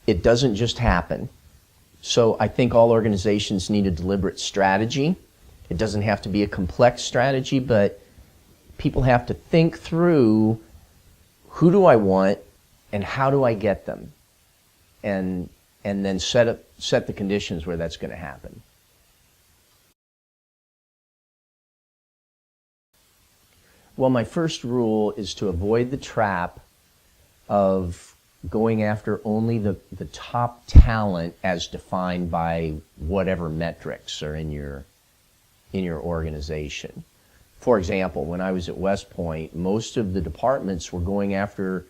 it doesn't just happen. So I think all organizations need a deliberate strategy. It doesn't have to be a complex strategy, but people have to think through, who do I want and how do I get them? And then set the conditions where that's going to happen. Well, my first rule is to avoid the trap of going after only the top talent as defined by whatever metrics are in your organization. For example, when I was at West Point, most of the departments were going after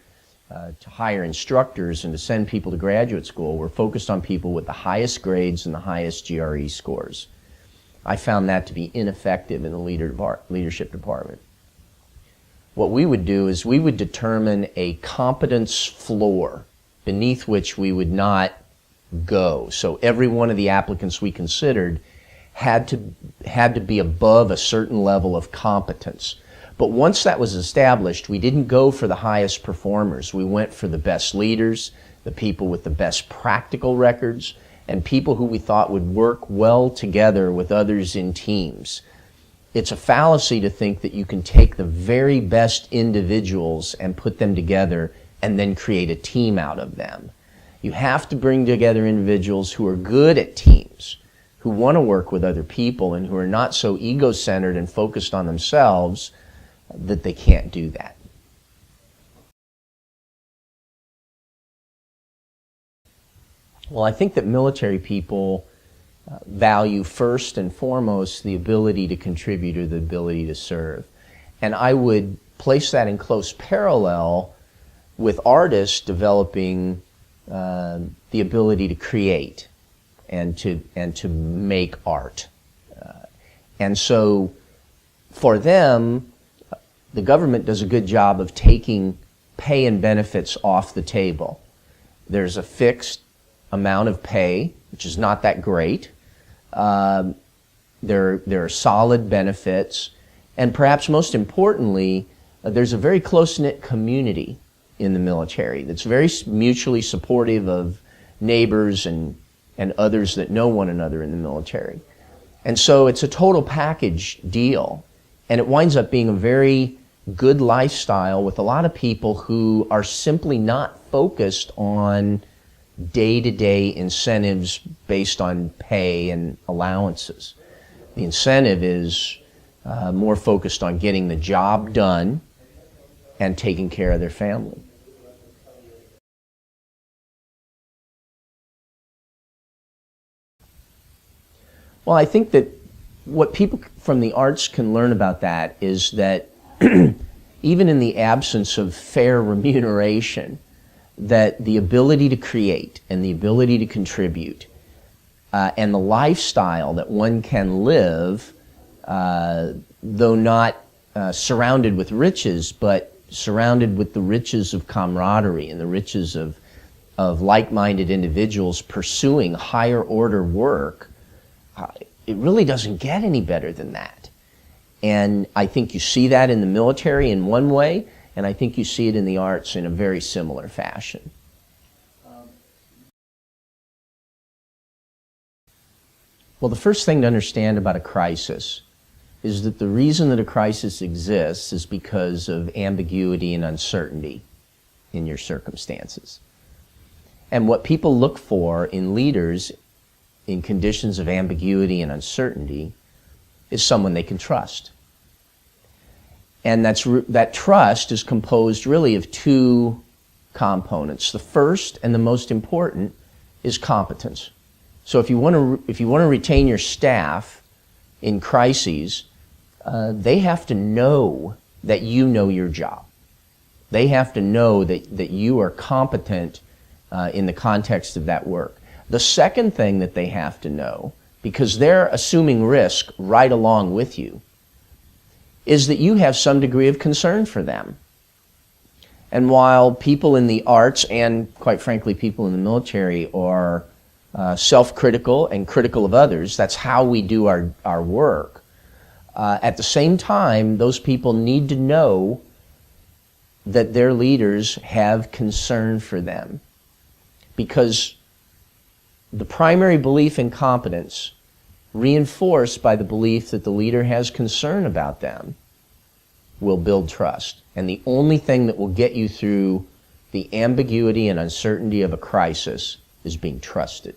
to hire instructors and to send people to graduate school were focused on people with the highest grades and the highest GRE scores. I found that to be ineffective in the leadership department. What we would do is we would determine a competence floor beneath which we would not go. So every one of the applicants we considered had to be above a certain level of competence. But once that was established, we didn't go for the highest performers. We went for the best leaders, the people with the best practical records, and people who we thought would work well together with others in teams. It's a fallacy to think that you can take the very best individuals and put them together and then create a team out of them. You have to bring together individuals who are good at teams, who want to work with other people, and who are not so ego-centered and focused on themselves that they can't do that. Well, I think that military people value first and foremost the ability to contribute or the ability to serve. And I would place that in close parallel with artists developing the ability to create and to make art. And so for them, the government does a good job of taking pay and benefits off the table. There's a fixed amount of pay, which is not that great. There are solid benefits, and perhaps most importantly, there's a very close-knit community in the military that's very mutually supportive of neighbors and others that know one another in the military. And so it's a total package deal, and it winds up being a very good lifestyle with a lot of people who are simply not focused on day-to-day incentives based on pay and allowances. The incentive is more focused on getting the job done and taking care of their family. Well, I think that what people from the arts can learn about that is that even in the absence of fair remuneration, that the ability to create and the ability to contribute and the lifestyle that one can live, though not surrounded with riches, but surrounded with the riches of camaraderie and the riches of like-minded individuals pursuing higher order work, it really doesn't get any better than that. And I think you see that in the military in one way, and I think you see it in the arts in a very similar fashion. Well, the first thing to understand about a crisis is that the reason that a crisis exists is because of ambiguity and uncertainty in your circumstances. And what people look for in leaders in conditions of ambiguity and uncertainty is someone they can trust. And that trust is composed really of two components. The first and the most important is competence. So if you want to retain your staff in crises, they have to know that you know your job. They have to know that you are competent in the context of that work. The second thing that they have to know, because they're assuming risk right along with you, is that you have some degree of concern for them. And while people in the arts and, quite frankly, people in the military are self-critical and critical of others, that's how we do our work, at the same time, those people need to know that their leaders have concern for them. because the primary belief in competence, reinforced by the belief that the leader has concern about them, will build trust. And the only thing that will get you through the ambiguity and uncertainty of a crisis is being trusted.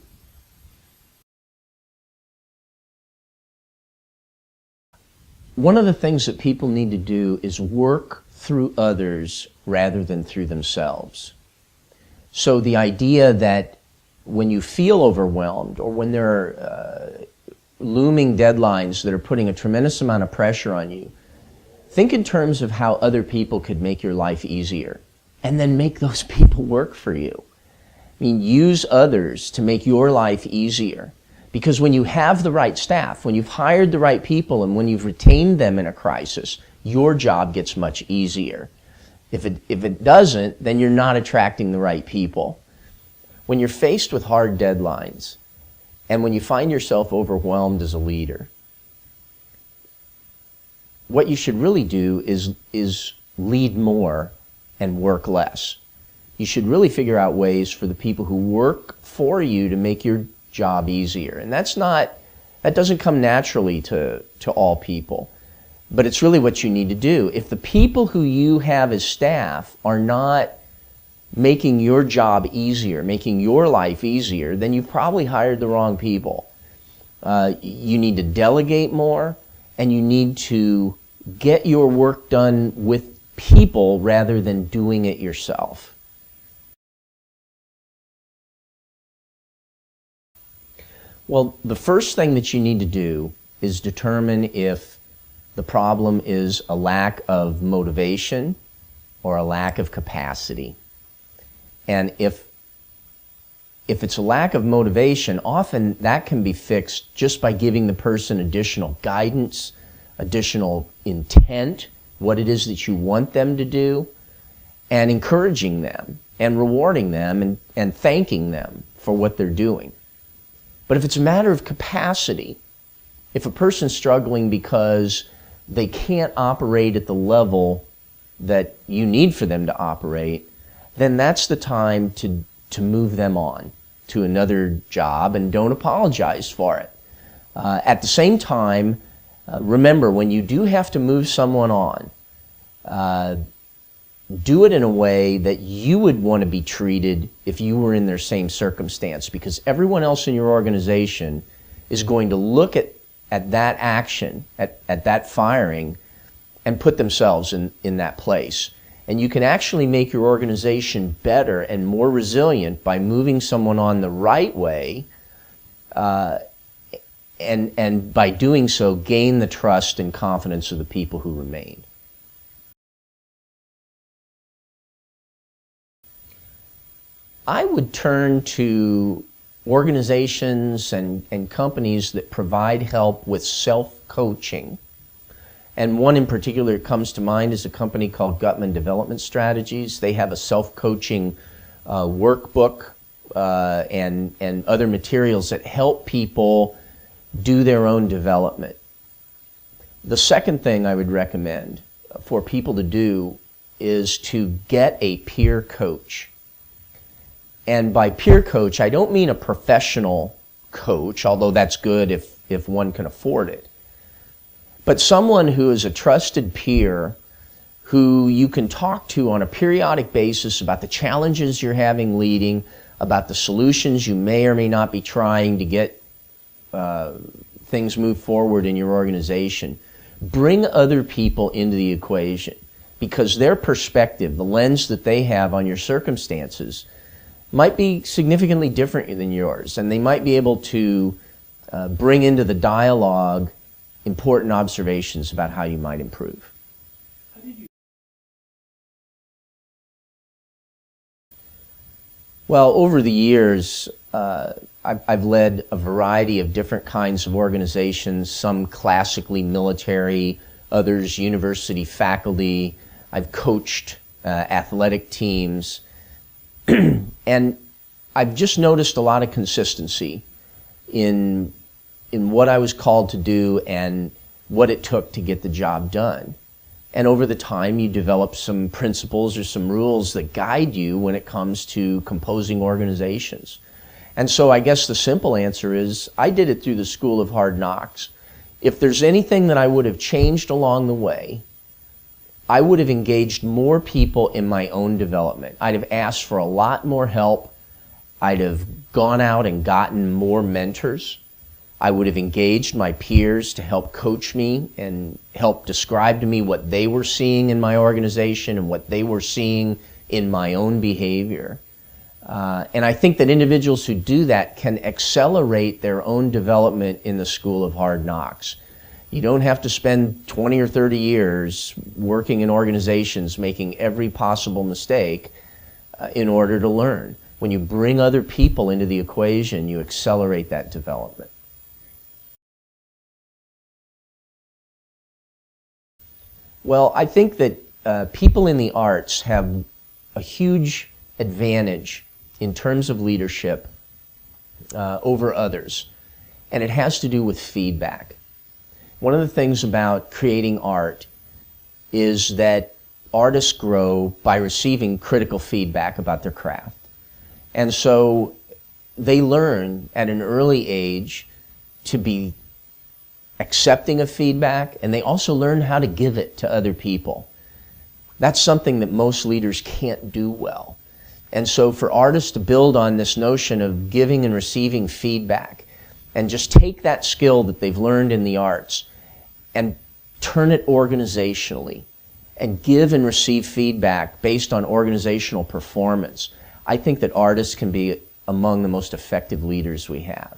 One of the things that people need to do is work through others rather than through themselves. So the idea that when you feel overwhelmed or when there are looming deadlines that are putting a tremendous amount of pressure on you, think in terms of how other people could make your life easier, and then make those people work for you. I mean, use others to make your life easier. Because when you have the right staff, when you've hired the right people, and when you've retained them in a crisis, your job gets much easier. If it doesn't, then you're not attracting the right people. When you're faced with hard deadlines, and when you find yourself overwhelmed as a leader, what you should really do is lead more and work less. You should really figure out ways for the people who work for you to make your job easier. And that doesn't come naturally to all people, but it's really what you need to do. If the people who you have as staff are not making your job easier, making your life easier, then you've probably hired the wrong people. You need to delegate more, and you need to get your work done with people rather than doing it yourself. Well, the first thing that you need to do is determine if the problem is a lack of motivation or a lack of capacity. And if it's a lack of motivation, often that can be fixed just by giving the person additional guidance, additional intent, what it is that you want them to do, and encouraging them and rewarding them and thanking them for what they're doing. But if it's a matter of capacity, if a person's struggling because they can't operate at the level that you need for them to operate, then that's the time to move them on to another job, and don't apologize for it. At the same time, remember, when you do have to move someone on, do it in a way that you would want to be treated if you were in their same circumstance, because everyone else in your organization is going to look at that action, at that firing, and put themselves in that place. And you can actually make your organization better and more resilient by moving someone on the right way, and by doing so, gain the trust and confidence of the people who remain. I would turn to organizations and companies that provide help with self-coaching. And one in particular that comes to mind is a company called Gutman Development Strategies. They have a self-coaching workbook and other materials that help people do their own development. The second thing I would recommend for people to do is to get a peer coach. And by peer coach, I don't mean a professional coach, although that's good if one can afford it, but someone who is a trusted peer who you can talk to on a periodic basis about the challenges you're having leading, about the solutions you may or may not be trying to get things moved forward in your organization. Bring other people into the equation, because their perspective, the lens that they have on your circumstances, might be significantly different than yours, and they might be able to bring into the dialogue important observations about how you might improve. Well, over the years, I've led a variety of different kinds of organizations, some classically military, others university faculty. I've coached athletic teams. And I've just noticed a lot of consistency in what I was called to do and what it took to get the job done. And over the time, you develop some principles or some rules that guide you when it comes to composing organizations. And so I guess the simple answer is I did it through the School of Hard Knocks. If there's anything that I would have changed along the way, I would have engaged more people in my own development. I'd have asked for a lot more help. I'd have gone out and gotten more mentors. I would have engaged my peers to help coach me and help describe to me what they were seeing in my organization and what they were seeing in my own behavior. And I think that individuals who do that can accelerate their own development in the School of Hard Knocks. You don't have to spend 20 or 30 years working in organizations making every possible mistake in order to learn. When you bring other people into the equation, you accelerate that development. Well, I think that people in the arts have a huge advantage in terms of leadership over others, and it has to do with feedback. One of the things about creating art is that artists grow by receiving critical feedback about their craft. And so they learn at an early age to be accepting of feedback, and they also learn how to give it to other people. That's something that most leaders can't do well. And so for artists to build on this notion of giving and receiving feedback and just take that skill that they've learned in the arts and turn it organizationally and give and receive feedback based on organizational performance, I think that artists can be among the most effective leaders we have.